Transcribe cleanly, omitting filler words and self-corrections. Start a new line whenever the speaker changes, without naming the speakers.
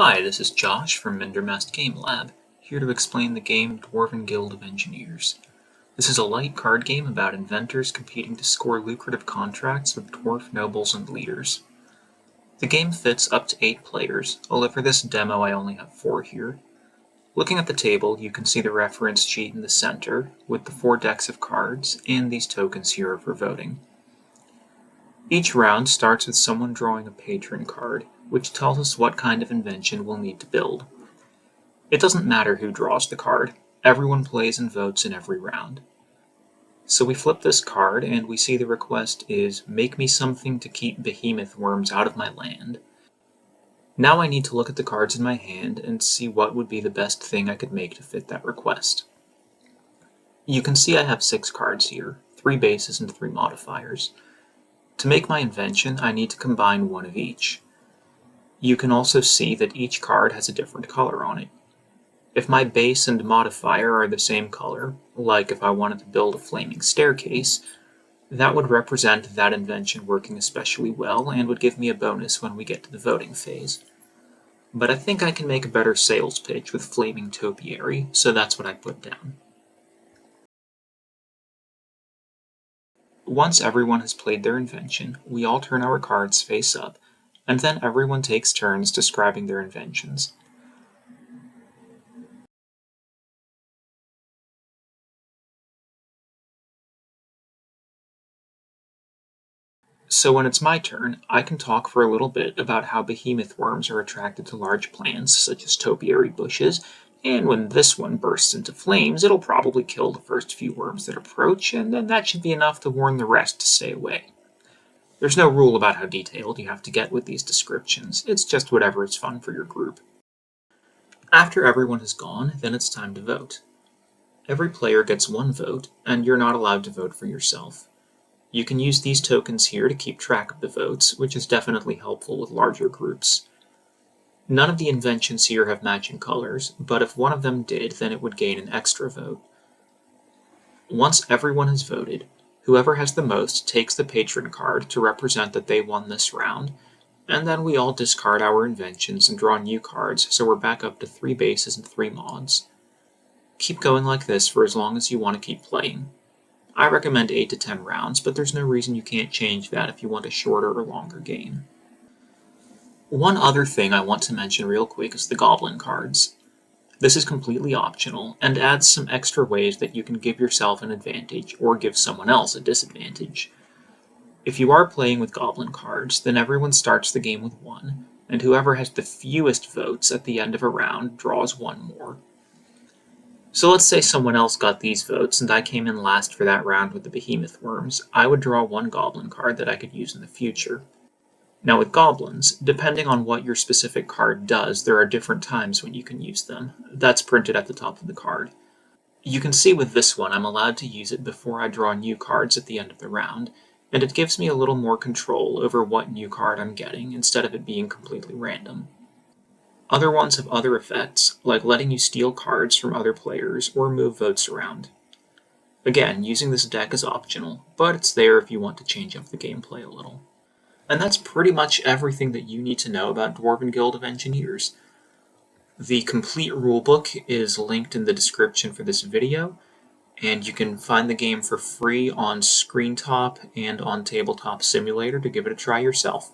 Hi, this is Josh from Mindermast Game Lab, here to explain the game Dwarven Guild of Engineers. This is a light card game about inventors competing to score lucrative contracts with dwarf nobles and leaders. The game fits up to 8 players, although for this demo I only have 4 here. Looking at the table, you can see the reference sheet in the center, with the 4 decks of cards, and these tokens here for voting. Each round starts with someone drawing a patron card, which tells us what kind of invention we'll need to build. It doesn't matter who draws the card, everyone plays and votes in every round. So we flip this card and we see the request is, make me something to keep behemoth worms out of my land. Now I need to look at the cards in my hand and see what would be the best thing I could make to fit that request. You can see I have 6 cards here, 3 bases and 3 modifiers. To make my invention, I need to combine one of each. You can also see that each card has a different color on it. If my base and modifier are the same color, like if I wanted to build a flaming staircase, that would represent that invention working especially well and would give me a bonus when we get to the voting phase. But I think I can make a better sales pitch with flaming topiary, so that's what I put down. Once everyone has played their invention, we all turn our cards face up, and then everyone takes turns describing their inventions. So when it's my turn, I can talk for a little bit about how behemoth worms are attracted to large plants, such as topiary bushes, and when this one bursts into flames, it'll probably kill the first few worms that approach, and then that should be enough to warn the rest to stay away. There's no rule about how detailed you have to get with these descriptions, it's just whatever is fun for your group. After everyone has gone, then it's time to vote. Every player gets 1 vote, and you're not allowed to vote for yourself. You can use these tokens here to keep track of the votes, which is definitely helpful with larger groups. None of the inventions here have matching colors, but if one of them did, then it would gain an extra vote. Once everyone has voted, whoever has the most takes the patron card to represent that they won this round, and then we all discard our inventions and draw new cards, so we're back up to 3 bases and 3 mods. Keep going like this for as long as you want to keep playing. I recommend 8 to 10 rounds, but there's no reason you can't change that if you want a shorter or longer game. One other thing I want to mention real quick is the goblin cards. This is completely optional, and adds some extra ways that you can give yourself an advantage or give someone else a disadvantage. If you are playing with goblin cards, then everyone starts the game with 1, and whoever has the fewest votes at the end of a round draws 1 more. So let's say someone else got these votes and I came in last for that round with the behemoth worms, I would draw 1 goblin card that I could use in the future. Now with goblins, depending on what your specific card does, there are different times when you can use them. That's printed at the top of the card. You can see with this one I'm allowed to use it before I draw new cards at the end of the round, and it gives me a little more control over what new card I'm getting instead of it being completely random. Other ones have other effects, like letting you steal cards from other players or move votes around. Again, using this deck is optional, but it's there if you want to change up the gameplay a little. And that's pretty much everything that you need to know about Dwarven Guild of Engineers. The complete rulebook is linked in the description for this video, and you can find the game for free on Screentop and on Tabletop Simulator to give it a try yourself.